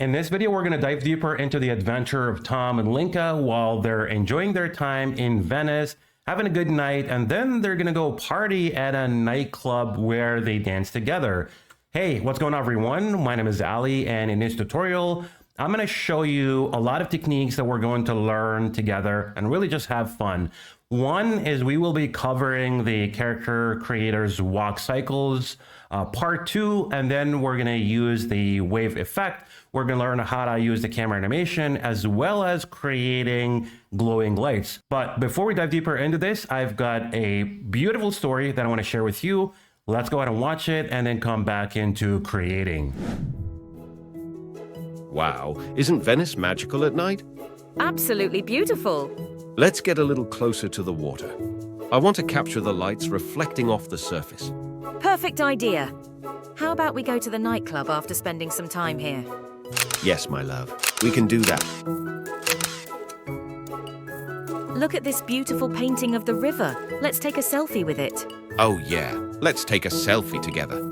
In this video, we're going to dive deeper into the adventure of Tom and Lenka while they're enjoying their time in Venice, having a good night, and then they're going to go party at a nightclub where they dance together. Hey, what's going on, everyone? My name is Ali, and in this tutorial, I'm going to show you a lot of techniques that we're going to learn together and really just have fun. One is we will be covering the character creators walk cycles, part two, and then we're going to use the wave effect. We're going to learn how to use the camera animation as well as creating glowing lights. But before we dive deeper into this, I've got a beautiful story that I want to share with you. Let's go ahead and watch it and then come back into creating. Wow, isn't Venice magical at night? Absolutely beautiful. Let's get a little closer to the water. I want to capture the lights reflecting off the surface. Perfect idea. How about we go to the nightclub after spending some time here? Yes, my love, we can do that. Look at this beautiful painting of the river. Let's take a selfie with it. Oh yeah, let's take a selfie together.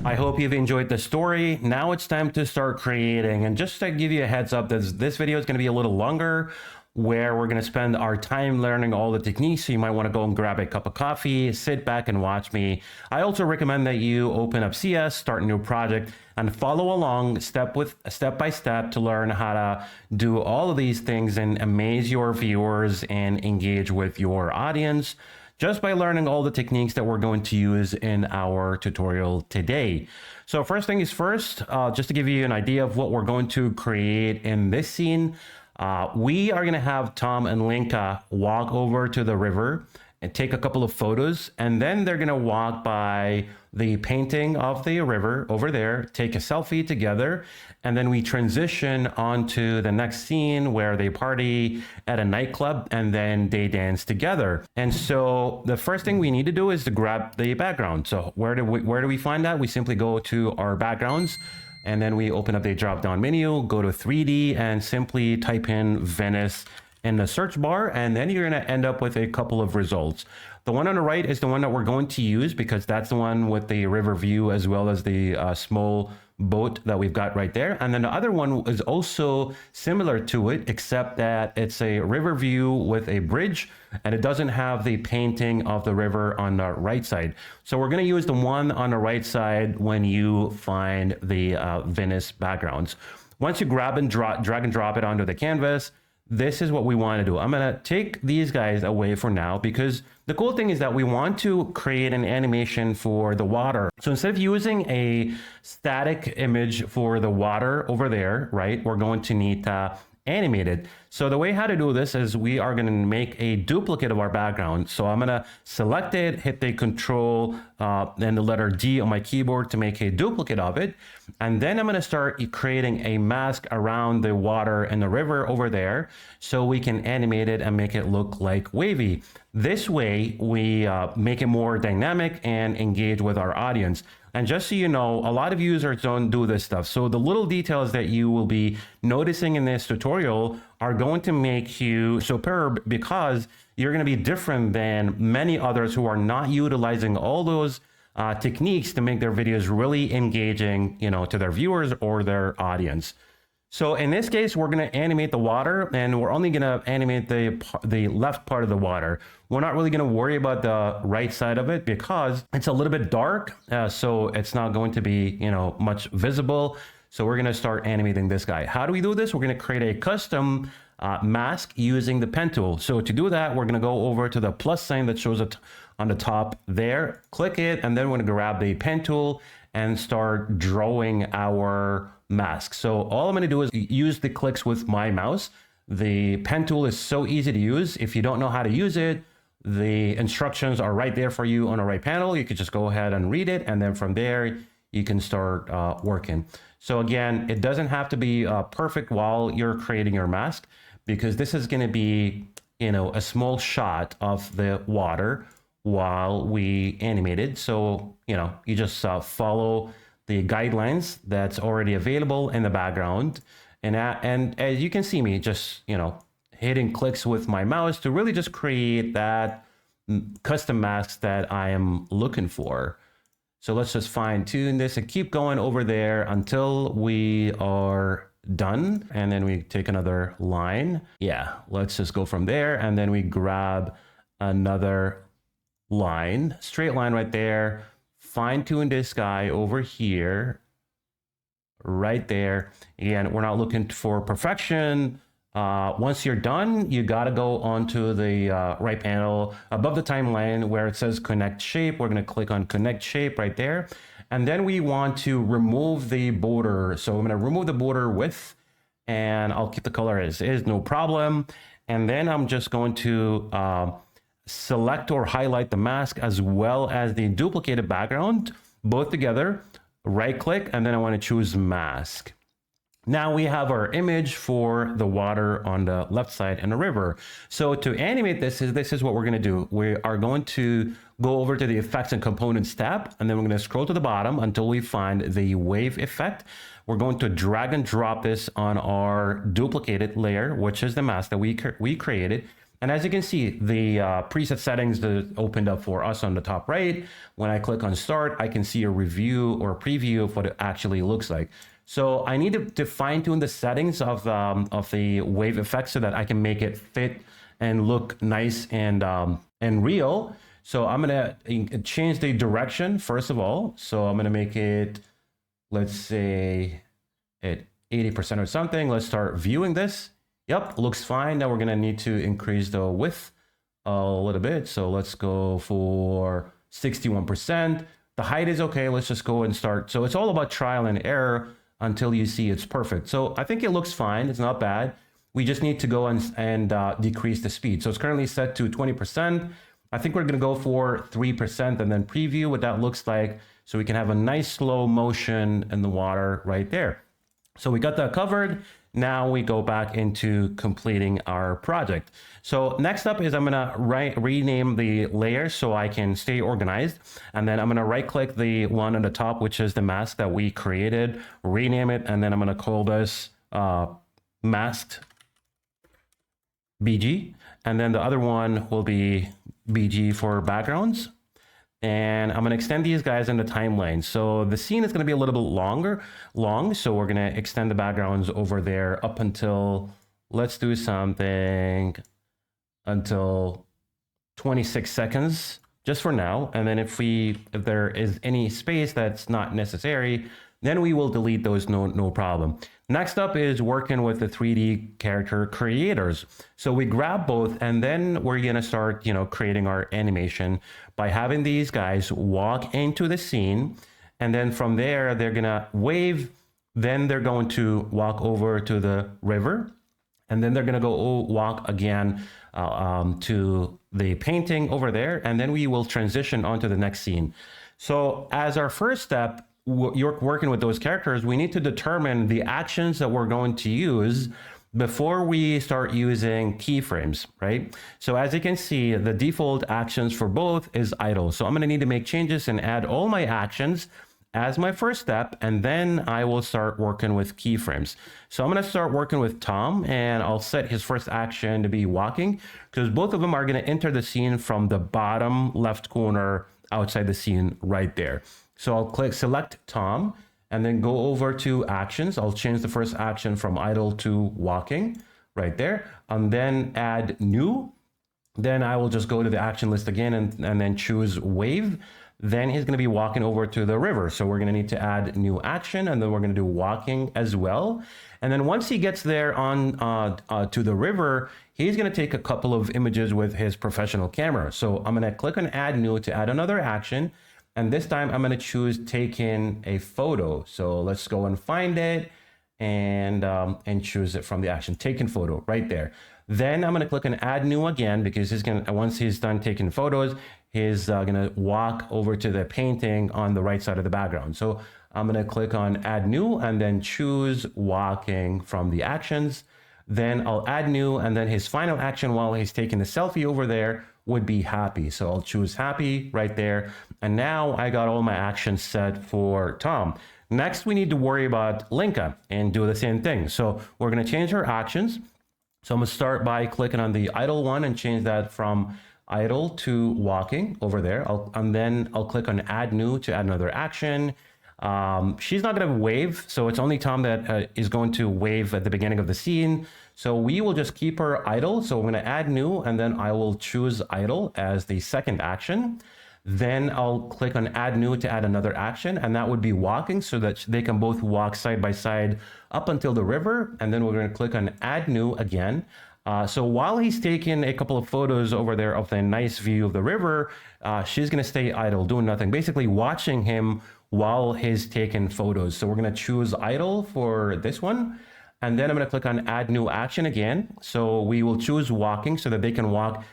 I hope you've enjoyed the story. Now it's time to start creating. And just to give you a heads up, this video is going to be a little longer, where we're going to spend our time learning all the techniques. So you might want to go and grab a cup of coffee, sit back and watch me. I also recommend that you open up CS, start a new project, and follow along step by step to learn how to do all of these things and amaze your viewers and engage with your audience, just by learning all the techniques that we're going to use in our tutorial today. So first thing is first, just to give you an idea of what we're going to create in this scene, we are going to have Tom and Lenka walk over to the river and take a couple of photos, and then they're going to walk by the painting of the river over there, take a selfie together, and then we transition onto the next scene where they party at a nightclub and then they dance together. And so the first thing we need to do is to grab the background. So where do we find that? We simply go to our backgrounds, and then we open up the drop-down menu, go to 3D, and simply type in Venice in the search bar, and then you're going to end up with a couple of results. The one on the right is the one that we're going to use because that's the one with the river view as well as the small boat that we've got right there. And then the other one is also similar to it, except that it's a river view with a bridge and it doesn't have the painting of the river on the right side. So we're going to use the one on the right side when you find the Venice backgrounds. Once you grab and drag and drop it onto the canvas, this is what we want to do. I'm going to take these guys away for now because the cool thing is that we want to create an animation for the water. So instead of using a static image for the water over there, right, we're going to need to animate it. So the way how to do this is we are going to make a duplicate of our background. So I'm going to select it, hit the Control and the letter D on my keyboard to make a duplicate of it. And then I'm going to start creating a mask around the water and the river over there so we can animate it and make it look like wavy. This way we make it more dynamic and engage with our audience. And just so you know, a lot of users don't do this stuff. So the little details that you will be noticing in this tutorial are going to make you superb because you're going to be different than many others who are not utilizing all those techniques to make their videos really engaging, to their viewers or their audience. So in this case, we're going to animate the water, and we're only going to animate the left part of the water. We're not really going to worry about the right side of it because it's a little bit dark, so it's not going to be, much visible. So we're going to start animating this guy. How do we do this? We're going to create a custom mask using the pen tool. So to do that, we're going to go over to the plus sign that shows it on the top there, click it, and then we're going to grab the pen tool and start drawing our mask. So all I'm going to do is use the clicks with my mouse. The pen tool is so easy to use. If you don't know how to use it, The instructions are right there for you on the right panel. You could just go ahead and read it, and then from there you can start working. So again, it doesn't have to be perfect while you're creating your mask, because this is going to be, you know, a small shot of the water while we animate it. So, you know, you just follow the guidelines that's already available in the background. And as you can see me just, you know, hitting clicks with my mouse to really just create that custom mask that I am looking for. So let's just fine tune this and keep going over there until we are done. And then we take another line. Yeah, let's just go from there. And then we grab another line, straight line right there. Fine tune this guy over here, right there. Again, we're not looking for perfection. Once you're done, you got to go onto the right panel above the timeline where it says connect shape. We're going to click on connect shape right there. And then we want to remove the border. So I'm going to remove the border width, and I'll keep the color as is, no problem. And then I'm just going to select or highlight the mask as well as the duplicated background, both together, right click, and then I want to choose mask. Now we have our image for the water on the left side and the river. So to animate this is what we're going to do. We are going to go over to the effects and components tab, and then we're going to scroll to the bottom until we find the wave effect. We're going to drag and drop this on our duplicated layer, which is the mask that we created. And as you can see, the preset settings that opened up for us on the top right. When I click on start, I can see a review or a preview of what it actually looks like. So I need to fine tune the settings of the wave effect so that I can make it fit and look nice and real. So I'm gonna change the direction first of all. So I'm gonna make it, let's say, at 80% or something. Let's start viewing this. Yep, looks fine. Now we're gonna need to increase the width a little bit. So let's go for 61%. The height is okay. Let's just go and start. So it's all about trial and error until you see it's perfect. So I think it looks fine. It's not bad. We just need to go and decrease the speed. So it's currently set to 20%. I think we're gonna go for 3% and then preview what that looks like, so we can have a nice slow motion in the water right there. So we got that covered. Now we go back into completing our project. So next up is I'm gonna rename the layer so I can stay organized. And then I'm gonna right click the one on the top, which is the mask that we created, rename it. And then I'm gonna call this masked BG. And then the other one will be BG for backgrounds. And I'm going to extend these guys in the timeline. So the scene is going to be a little bit long. So we're going to extend the backgrounds over there up until, let's do something until 26 seconds just for now. And then if there is any space that's not necessary, then we will delete those, no problem. Next up is working with the 3D character creators. So we grab both, and then we're gonna start, creating our animation by having these guys walk into the scene. And then from there, they're gonna wave. Then they're going to walk over to the river. And then they're gonna go walk again to the painting over there. And then we will transition onto the next scene. So as our first step, you're working with those characters, we need to determine the actions that we're going to use before we start using keyframes, right? So as you can see, the default actions for both is idle. So I'm going to need to make changes and add all my actions as my first step, and then I will start working with keyframes. So I'm going to start working with Tom, and I'll set his first action to be walking, because both of them are going to enter the scene from the bottom left corner outside the scene right there. So I'll select Tom, and then go over to actions. I'll change the first action from idle to walking right there, and then add new. Then I will just go to the action list again and then choose wave. Then he's going to be walking over to the river. So we're going to need to add new action, and then we're going to do walking as well. And then once he gets there to the river, he's going to take a couple of images with his professional camera. So I'm going to click on add new to add another action. And this time I'm going to choose taking a photo. So let's go and find it and choose it from the action, taken photo right there. Then I'm going to click on add new again, because he's going to, once he's done taking photos, he's going to walk over to the painting on the right side of the background. So I'm going to click on add new and then choose walking from the actions. Then I'll add new, and then his final action while he's taking the selfie over there would be happy. So I'll choose happy right there. And now I got all my actions set for Tom. Next, we need to worry about Lenka and do the same thing. So we're going to change her actions. So I'm going to start by clicking on the idle one and change that from idle to walking over there. And then I'll click on add new to add another action. She's not going to wave, so it's only Tom that is going to wave at the beginning of the scene. So we will just keep her idle. So I'm going to add new, and then I will choose idle as the second action. Then I'll click on add new to add another action, and that would be walking, so that they can both walk side by side up until the river. And then we're going to click on add new again. So while he's taking a couple of photos over there of the nice view of the river, she's going to stay idle, doing nothing, basically watching him while he's taking photos. So we're going to choose idle for this one. And then I'm going to click on add new action again. So we will choose walking, so that they can walk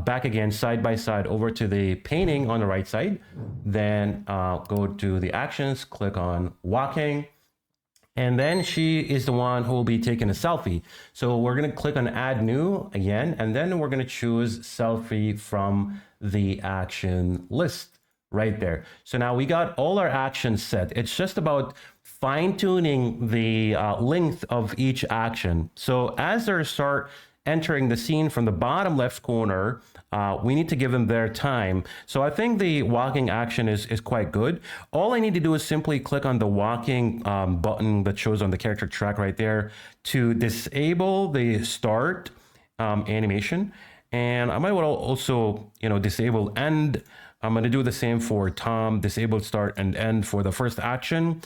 back again side by side over to the painting on the right side. Then go to the actions, click on walking. And then she is the one who will be taking a selfie. So we're going to click on add new again, and then we're going to choose selfie from the action list right there. So now we got all our actions set. It's just about fine tuning the length of each action. So as they start entering the scene from the bottom left corner, we need to give them their time. So I think the walking action is quite good. All I need to do is simply click on the walking button that shows on the character track right there to disable the start animation. And I might want to also, disable end. I'm going to do the same for Tom, disable start and end for the first action.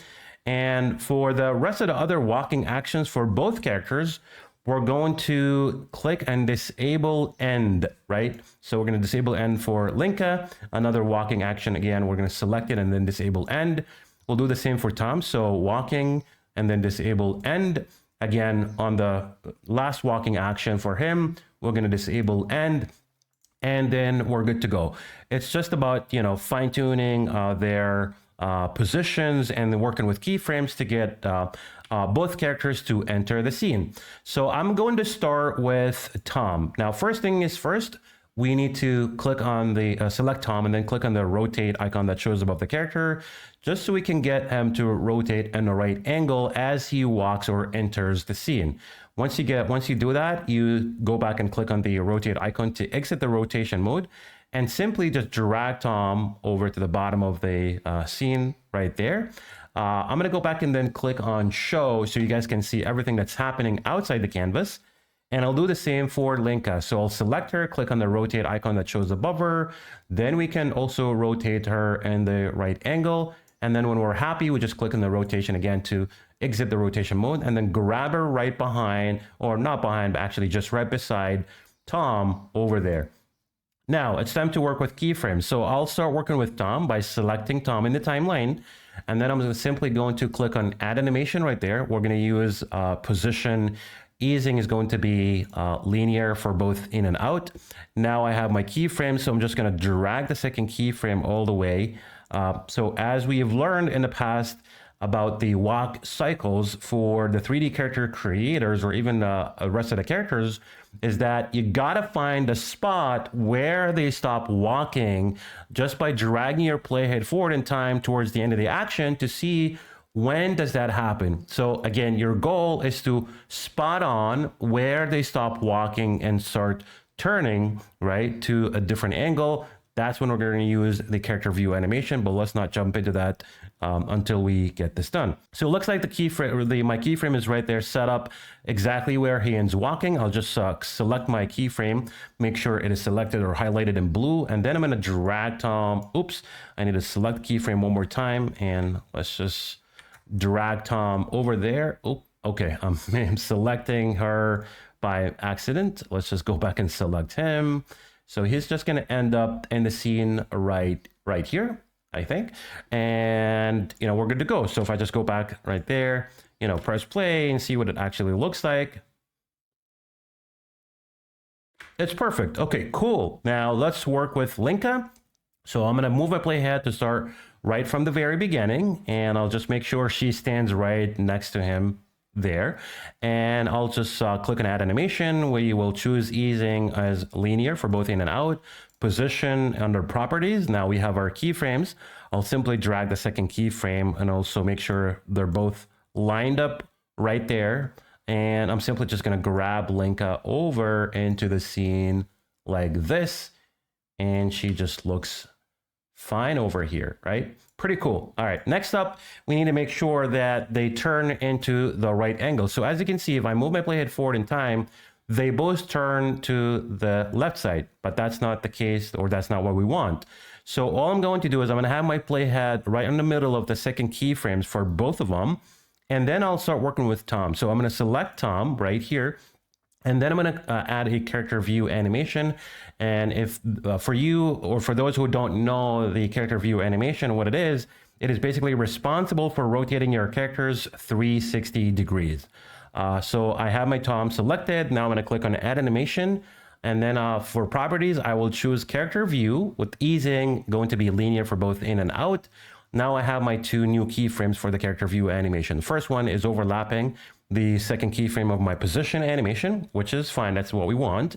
And for the rest of the other walking actions for both characters, we're going to click and disable end, right? So we're going to disable end for Lenka, another walking action. Again, we're going to select it and then disable end. We'll do the same for Tom. So walking and then disable end. Again, on the last walking action for him, we're going to disable end. And then we're good to go. It's just about, fine tuning their positions and working with keyframes to get both characters to enter the scene. So I'm going to start with Tom. Now, first thing is first, we need to click on the select Tom and then click on the rotate icon that shows above the character, just so we can get him to rotate in the right angle as he walks or enters the scene. Once you do that, you go back and click on the rotate icon to exit the rotation mode, and simply just drag Tom over to the bottom of the scene right there. I'm going to go back and then click on show so you guys can see everything that's happening outside the canvas. And I'll do the same for Lenka. So I'll select her, click on the rotate icon that shows above her. Then we can also rotate her in the right angle. And then when we're happy, we just click on the rotation again to exit the rotation mode, and then grab her right behind, or not behind, but actually just right beside Tom over there. Now it's time to work with keyframes. So I'll start working with Tom by selecting Tom in the timeline. And then I'm simply going to click on add animation right there. We're going to use position easing is going to be linear for both in and out. Now I have my keyframe, so I'm just going to drag the second keyframe all the way. So as we've learned in the past about the walk cycles for the 3D character creators, or even the rest of the characters, is that you gotta find a spot where they stop walking just by dragging your playhead forward in time towards the end of the action to see when does that happen. So again, your goal is to spot on where they stop walking and start turning, right, to a different angle. That's when we're going to use the character view animation, but let's not jump into that until we get this done. So it looks like the keyframe, my keyframe is right there set up exactly where he ends walking. I'll just select my keyframe, make sure it is selected or highlighted in blue, and then I'm going to drag Tom. Oops, I need to select keyframe one more time, and let's just drag Tom over there. Oh, okay, I'm selecting her by accident. Let's just go back and select him. So he's just going to end up in the scene right here, I think. And, we're good to go. So if I just go back right there, press play and see what it actually looks like. It's perfect. Okay, cool. Now let's work with Lenka. So I'm going to move my playhead to start right from the very beginning, and I'll just make sure she stands right next to him there. And I'll just click on Add Animation. We will choose easing as linear for both in and out. Position under Properties. Now we have our keyframes. I'll simply drag the second keyframe and also make sure they're both lined up right there. And I'm simply just going to grab Lenka over into the scene like this. And she just looks fine over here, right? Pretty cool. All right, next up, we need to make sure that they turn into the right angle. So as you can see, if I move my playhead forward in time, they both turn to the left side, but that's not the case, or that's not what we want. So all I'm going to do is I'm going to have my playhead right in the middle of the second keyframes for both of them. And then I'll start working with Tom. So I'm going to select Tom right here. And then I'm going to add a character view animation. And if for you, or for those who don't know the character view animation, what it is basically responsible for rotating your characters 360 degrees. So I have my Tom selected. Now I'm going to click on Add Animation. And then for properties, I will choose character view with easing going to be linear for both in and out. Now I have my two new keyframes for the character view animation. The first one is overlapping the second keyframe of my position animation, which is fine. That's what we want.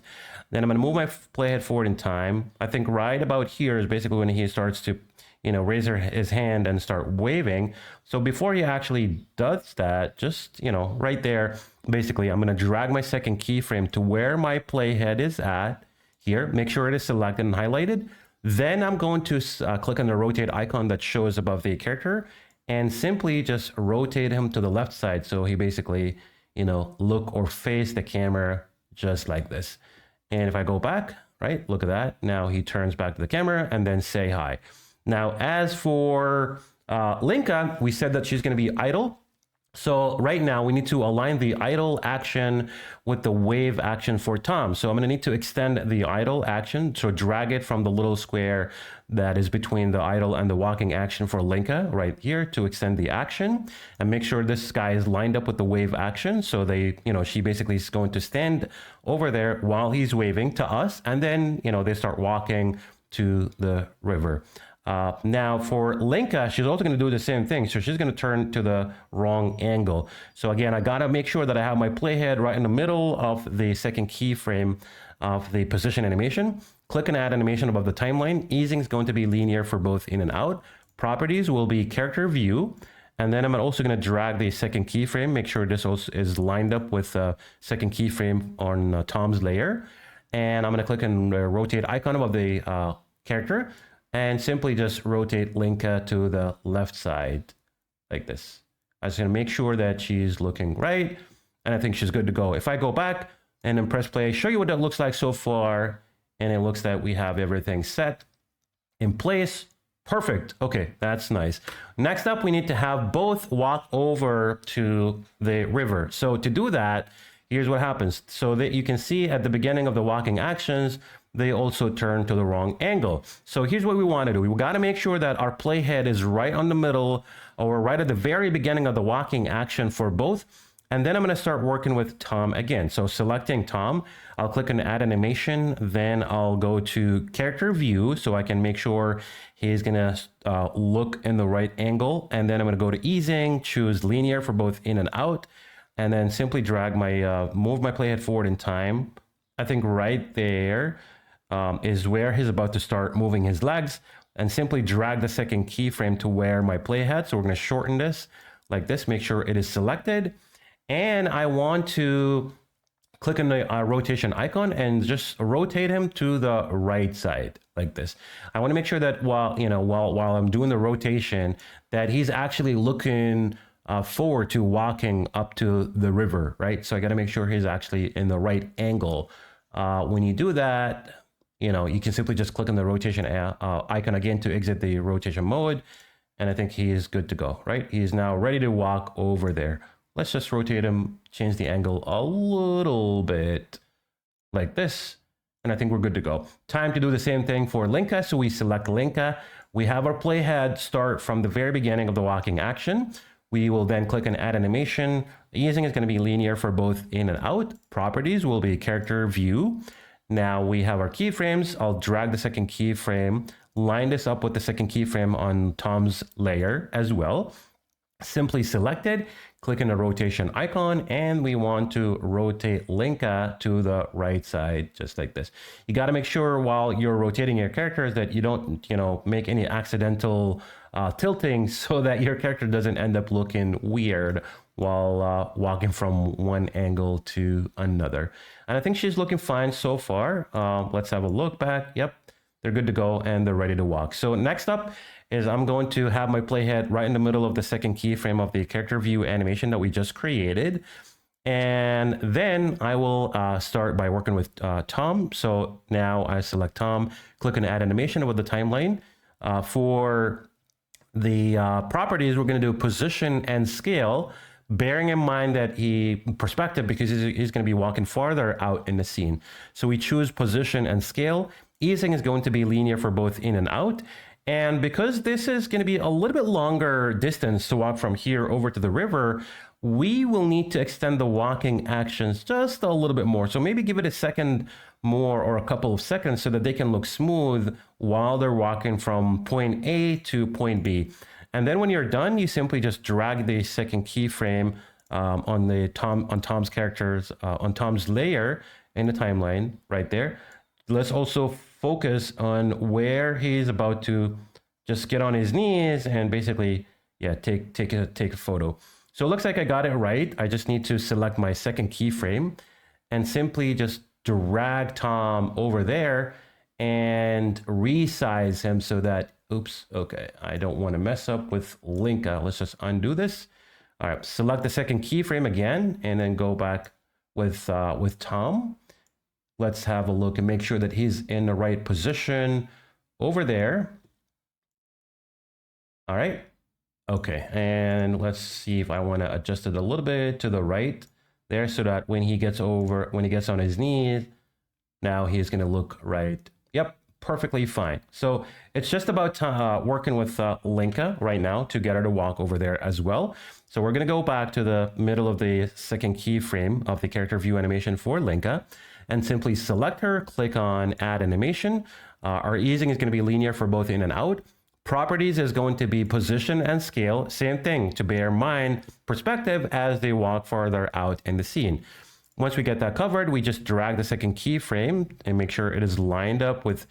Then I'm going to move my playhead forward in time. I think right about here is basically when he starts to, raise his hand and start waving. So before he actually does that, just, right there, basically, I'm going to drag my second keyframe to where my playhead is at here. Make sure it is selected and highlighted. Then I'm going to click on the rotate icon that shows above the character and simply just rotate him to the left side. So he basically, look or face the camera just like this. And if I go back, right, look at that. Now he turns back to the camera and then say hi. Now, as for Lenka, we said that she's going to be idle. So right now we need to align the idle action with the wave action for Tom. So I'm going to need to extend the idle action. So drag it from the little square that is between the idle and the walking action for Lenka right here to extend the action, and make sure this guy is lined up with the wave action. So she basically is going to stand over there while he's waving to us. And then, they start walking to the river. Now for Lenka, she's also going to do the same thing. So she's going to turn to the wrong angle. So again, I got to make sure that I have my playhead right in the middle of the second keyframe of the position animation. Click and Add Animation above the timeline. Easing is going to be linear for both in and out. Properties will be character view. And then I'm also going to drag the second keyframe. Make sure this also is lined up with the second keyframe on Tom's layer. And I'm going to click on the rotate icon above the character. And simply just rotate Lenka to the left side like this. I'm just going to make sure that she's looking right. And I think she's good to go. If I go back and then press play, show you what that looks like so far. And it looks like we have everything set in place. Perfect. Okay, that's nice. Next up, we need to have both walk over to the river. So to do that, here's what happens. So that you can see at the beginning of the walking actions, they also turn to the wrong angle. So here's what we want to do. We got to make sure that our playhead is right on the middle or right at the very beginning of the walking action for both. And then I'm going to start working with Tom again. So selecting Tom, I'll click on Add Animation. Then I'll go to Character View so I can make sure he's going to look in the right angle. And then I'm going to go to Easing, choose Linear for both in and out. And then simply drag move my playhead forward in time. I think right there is where he's about to start moving his legs, and simply drag the second keyframe to where my playhead. So we're going to shorten this like this, make sure it is selected. And I want to click on the rotation icon and just rotate him to the right side like this. I want to make sure that while I'm doing the rotation, that he's actually looking forward to walking up to the river, right? So I got to make sure he's actually in the right angle. When you do that, you can simply just click on the rotation icon again to exit the rotation mode. And I think he is good to go, right? He is now ready to walk over there. Let's just rotate him, change the angle a little bit like this. And I think we're good to go. Time to do the same thing for Lenka. So we select Lenka. We have our playhead start from the very beginning of the walking action. We will then click on Add Animation. Easing is going to be linear for both in and out. Properties will be Character View. Now we have our keyframes. I'll drag the second keyframe, line this up with the second keyframe on Tom's layer as well. Simply select it, click on the rotation icon, and we want to rotate Lenka to the right side, just like this. You got to make sure while you're rotating your characters that you don't, make any accidental tilting so that your character doesn't end up looking weird while walking from one angle to another. And I think she's looking fine so far. Let's have a look back. Yep, they're good to go and they're ready to walk. So next up is I'm going to have my playhead right in the middle of the second keyframe of the character view animation that we just created. And then I will start by working with Tom. So now I select Tom, click on add animation with the timeline. For the properties, we're going to do position and scale, bearing in mind that perspective, because he's going to be walking farther out in the scene. So we choose position and scale. Easing is going to be linear for both in and out. And because this is going to be a little bit longer distance to walk from here over to the river, we will need to extend the walking actions just a little bit more. So maybe give it a second more or a couple of seconds so that they can look smooth while they're walking from point A to point B. And then when you're done, you simply just drag the second keyframe on Tom's characters, on Tom's layer in the timeline right there. Let's also focus on where he's about to just get on his knees and basically, take a photo. So it looks like I got it right. I just need to select my second keyframe and simply just drag Tom over there and resize him so that, oops, okay, I don't want to mess up with Lenka. Let's just undo this. All right, select the second keyframe again and then go back with Tom. Let's have a look and make sure that he's in the right position over there. All right. Okay. And let's see if I want to adjust it a little bit to the right there so that when he gets on his knees, now he's going to look right. Yep. Perfectly fine. So it's just about working with Lenka right now to get her to walk over there as well. So we're going to go back to the middle of the second keyframe of the character view animation for Lenka and simply select her, click on add animation. Our easing is going to be linear for both in and out. Properties is going to be position and scale. Same thing to bear in mind perspective as they walk farther out in the scene. Once we get that covered, we just drag the second keyframe and make sure it is lined up with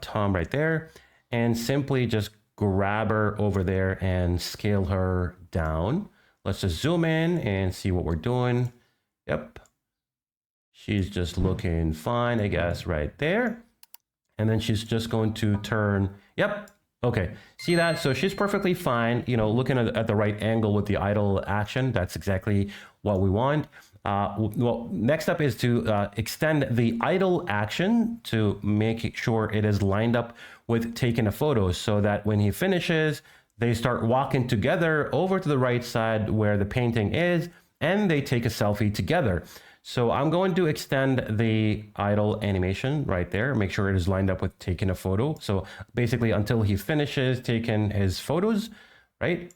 Tom right there, and simply just grab her over there and scale her down. Let's just zoom in and see what we're doing. Yep. She's just looking fine, I guess, right there. And then she's just going to turn. Yep. Okay. See that? So she's perfectly fine, looking at the right angle with the idle action. That's exactly what we want. Well, next up is to extend the idle action to make sure it is lined up with taking a photo so that when he finishes, they start walking together over to the right side where the painting is, and they take a selfie together. So I'm going to extend the idle animation right there, make sure it is lined up with taking a photo. So basically until he finishes taking his photos, right?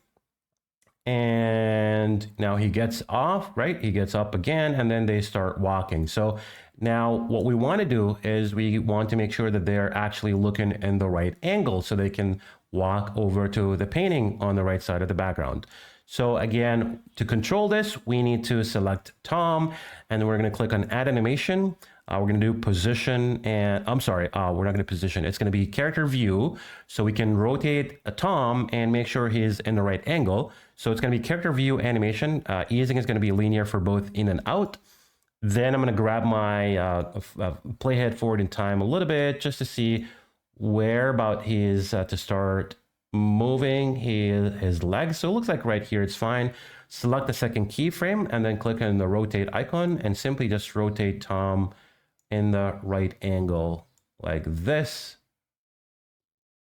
And now he gets off, right? He gets up again, and then they start walking. So now what we want to do is we want to make sure that they're actually looking in the right angle so they can walk over to the painting on the right side of the background. So again, to control this, we need to select Tom, and then we're going to click on add animation. We're going to do position, and we're not going to position. It's going to be character view. So we can rotate a Tom and make sure he's in the right angle. So it's going to be character view animation. Easing is going to be linear for both in and out. Then I'm going to grab my playhead forward in time a little bit just to see where about he is to start moving his legs. So it looks like right here, it's fine. Select the second keyframe and then click on the rotate icon and simply just rotate Tom in the right angle like this.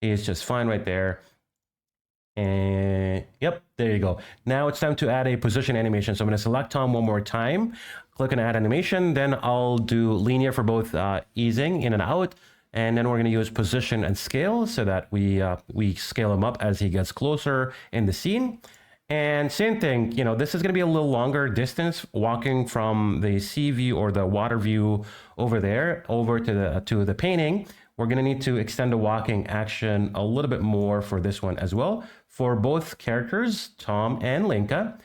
He is just fine right there. And yep, there you go. Now it's time to add a position animation. So I'm going to select Tom one more time, click on add animation. Then I'll do linear for both easing in and out. And then we're going to use position and scale so that we scale him up as he gets closer in the scene. And same thing, you know, this is going to be a little longer distance walking from the sea view or the water view over there over to the painting. We're going to need to extend the walking action a little bit more for this one as well for both characters, Tom and Lenka.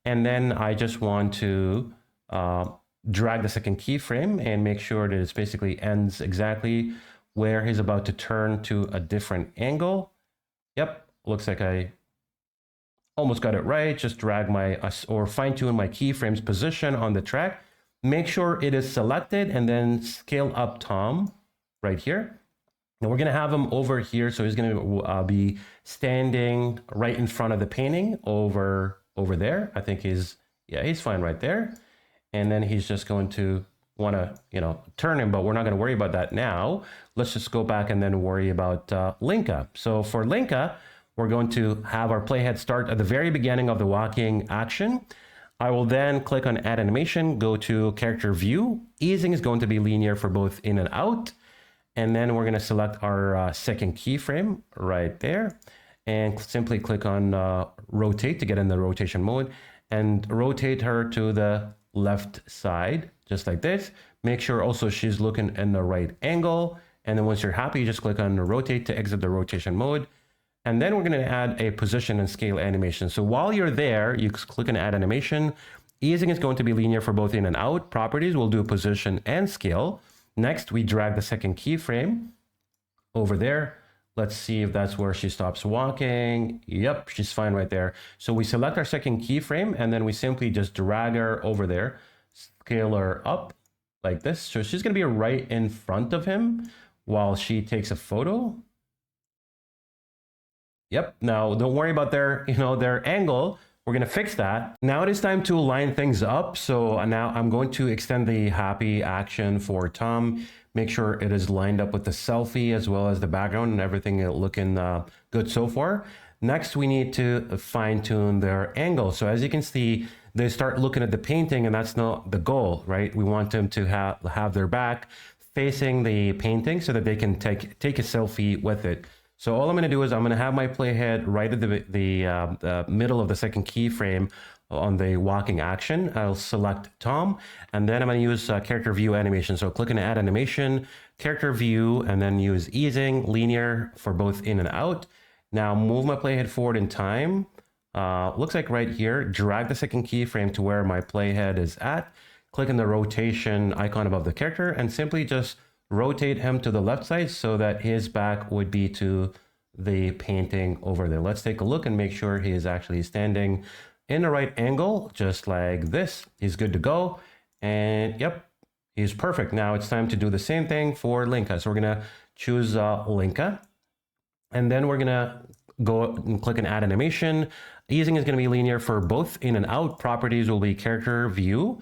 And then I just want to drag the second keyframe and make sure that it basically ends exactly where he's about to turn to a different angle. Yep, looks like I almost got it right. Just drag my or fine tune my keyframes position on the track. Make sure it is selected and then scale up Tom right here. And we're going to have him over here. So he's going to be standing right in front of the painting over there. I think he's fine right there. And then he's just going to want to, you know, turn him, but we're not going to worry about that now. Let's just go back and then worry about Lenka. So for Lenka, we're going to have our playhead start at the very beginning of the walking action. I will then click on Add Animation, go to Character View. Easing is going to be linear for both in and out. And then we're going to select our second keyframe right there and simply click on Rotate to get in the rotation mode and rotate her to the left side, just like this. Make sure also she's looking in the right angle. And then once you're happy, just click on Rotate to exit the rotation mode. And then we're going to add a position and scale animation. So while you're there, you click on Add Animation. Easing is going to be linear for both in and out. Properties will do position and scale. Next, we drag the second keyframe over there. Let's see if that's where she stops walking. Yep, she's fine right there. So we select our second keyframe and then we simply just drag her over there, scale her up like this. So she's going to be right in front of him while she takes a photo. Yep. Now, don't worry about their angle. We're going to fix that. Now it is time to line things up. So now I'm going to extend the happy action for Tom. Make sure it is lined up with the selfie as well as the background and everything looking good so far. Next, we need to fine tune their angle. So as you can see, they start looking at the painting and that's not the goal, right? We want them to have their back facing the painting so that they can take a selfie with it. So all I'm going to do is I'm going to have my playhead right at the middle of the second keyframe on the walking action. I'll select Tom, and then I'm going to use character view animation. So click on Add Animation, character view, and then use easing, linear for both in and out. Now move my playhead forward in time. Looks like right here, drag the second keyframe to where my playhead is at. Click on the rotation icon above the character and simply just rotate him to the left side so that his back would be to the painting over there. Let's take a look and make sure he is actually standing in the right angle, just like this. He's good to go. And yep, he's perfect. Now it's time to do the same thing for Lenka. So we're gonna choose Lenka. And then we're gonna go and click on Add Animation. Easing is gonna be linear for both in and out. Properties will be character view.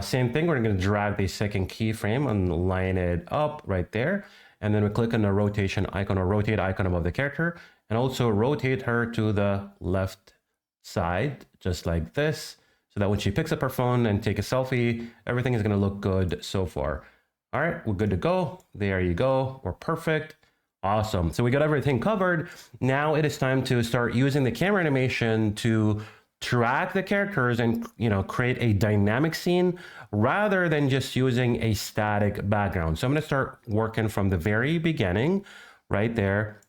Same thing, we're going to drag the second keyframe and line it up right there. And then we click on the rotation icon or rotate icon above the character and also rotate her to the left side, just like this, so that when she picks up her phone and take a selfie, everything is going to look good so far. All right, we're good to go. There you go. We're perfect. Awesome. So we got everything covered. Now it is time to start using the camera animation to track the characters and create a dynamic scene rather than just using a static background. So I'm going to start working from the very beginning right there.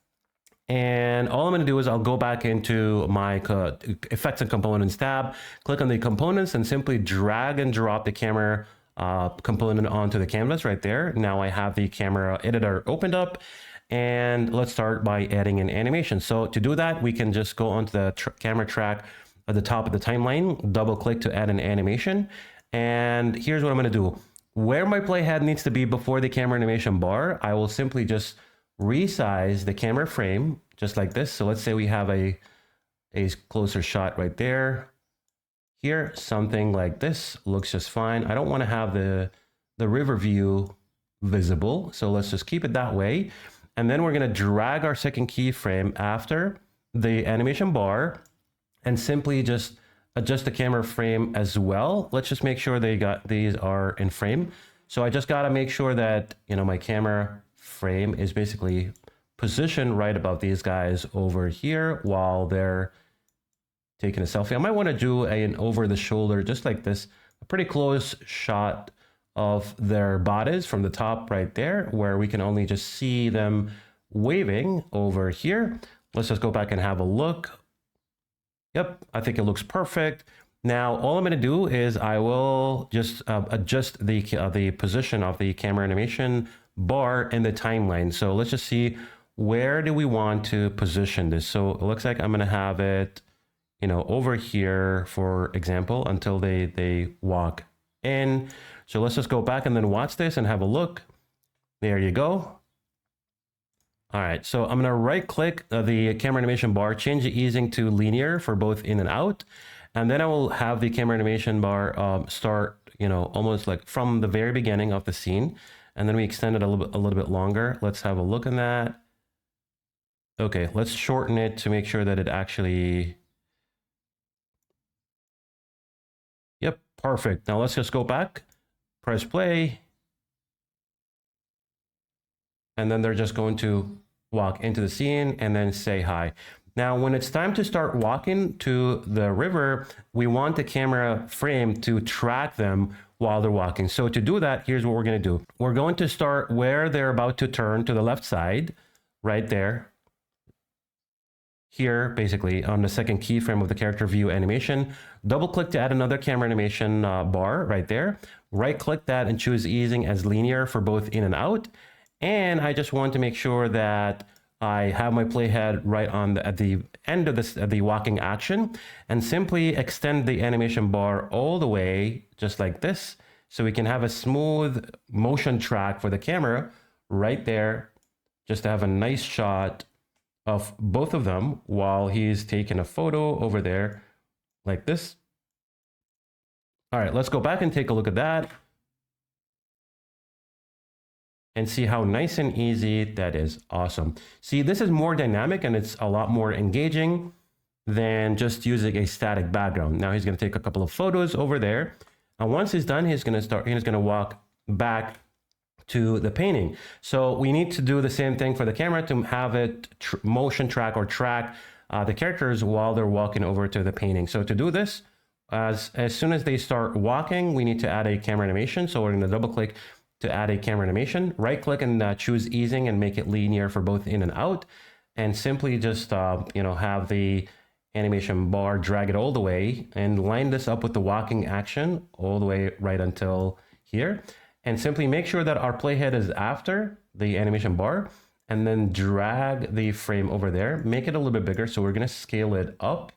And all I'm going to do is I'll go back into my effects and components tab, click on the components and simply drag and drop the camera component onto the canvas right there. Now I have the camera editor opened up. And let's start by adding an animation. So to do that, we can just go onto the camera track at the top of the timeline, double click to add an animation. And here's what I'm going to do. Where my playhead needs to be before the camera animation bar, I will simply just resize the camera frame just like this. So let's say we have a closer shot right there. Here, something like this looks just fine. I don't want to have the river view visible. So let's just keep it that way. And then we're going to drag our second keyframe after the animation bar and simply just adjust the camera frame as well. Let's just make sure these are in frame. So I just got to make sure that, my camera frame is basically positioned right above these guys over here while they're taking a selfie. I might want to do an over the shoulder, just like this, a pretty close shot of their bodies from the top right there, where we can only just see them waving over here. Let's just go back and have a look. Yep, I think it looks perfect. Now, all I'm going to do is I will just adjust the position of the camera animation bar in the timeline. So let's just see, where do we want to position this? So it looks like I'm going to have it, you know, over here, for example, until they walk in. So let's just go back and then watch this and have a look. There you go. All right, so I'm going to right click the camera animation bar, change the easing to linear for both in and out. And then I will have the camera animation bar start, you know, almost like from the very beginning of the scene. And then we extend it a little bit longer. Let's have a look at that. Okay, let's shorten it to make sure that it actually... Yep, perfect. Now let's just go back, press play. And then they're just going to walk into the scene and then say hi. Now, when it's time to start walking to the river, we want the camera frame to track them while they're walking. So to do that, here's what we're going to do. We're going to start where they're about to turn to the left side, right there. Here, basically, on the second keyframe of the character view animation, double click to add another camera animation bar right there. Right click that and choose easing as linear for both in and out. And I just want to make sure that I have my playhead right on at the end of this, the walking action, and simply extend the animation bar all the way, just like this, so we can have a smooth motion track for the camera right there, just to have a nice shot of both of them while he's taking a photo over there, like this. All right, let's go back and take a look at that and see how nice and easy that is. Awesome. See, this is more dynamic and it's a lot more engaging than just using a static background. Now he's going to take a couple of photos over there. And once he's done, he's going to walk back to the painting. So we need to do the same thing for the camera to have it motion track or track the characters while they're walking over to the painting. So to do this, as soon as they start walking, we need to add a camera animation. So we're going to double click to add a camera animation, right click and choose easing and make it linear for both in and out, and simply just you know, have the animation bar, drag it all the way and line this up with the walking action all the way right until here, and simply make sure that our playhead is after the animation bar, and then drag the frame over there, make it a little bit bigger. So we're going to scale it up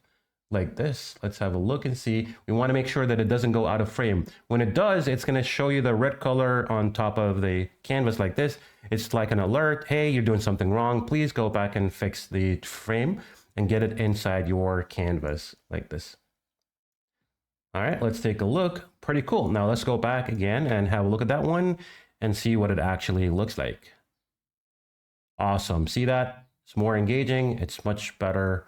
like this. Let's have a look and see. We want to make sure that it doesn't go out of frame. When it does, it's going to show you the red color on top of the canvas like this. It's like an alert. Hey, you're doing something wrong. Please go back and fix the frame and get it inside your canvas like this. All right, let's take a look. Pretty cool. Now let's go back again and have a look at that one and see what it actually looks like. Awesome. See that? It's more engaging. It's much better.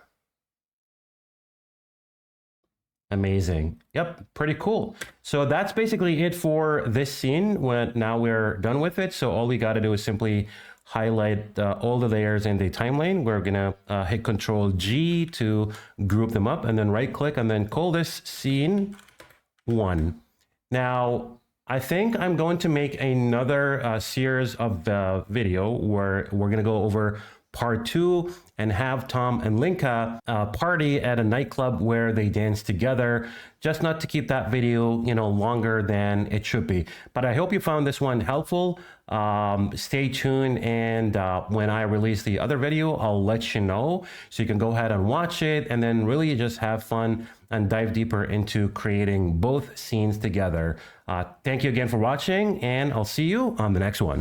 Amazing. Yep, pretty cool. So that's basically it for this scene. Now we're done with it. So all we got to do is simply highlight all the layers in the timeline. We're gonna hit Control G to group them up, and then right click and then call this scene 1. Now, I think I'm going to make another series of the video where we're gonna go over part 2 and have Tom and Lenka party at a nightclub where they dance together, just not to keep that video, you know, longer than it should be. But I hope you found this one helpful. Stay tuned, and when I release the other video, I'll let you know, so you can go ahead and watch it and then really just have fun and dive deeper into creating both scenes together. Thank you again for watching, and I'll see you on the next one.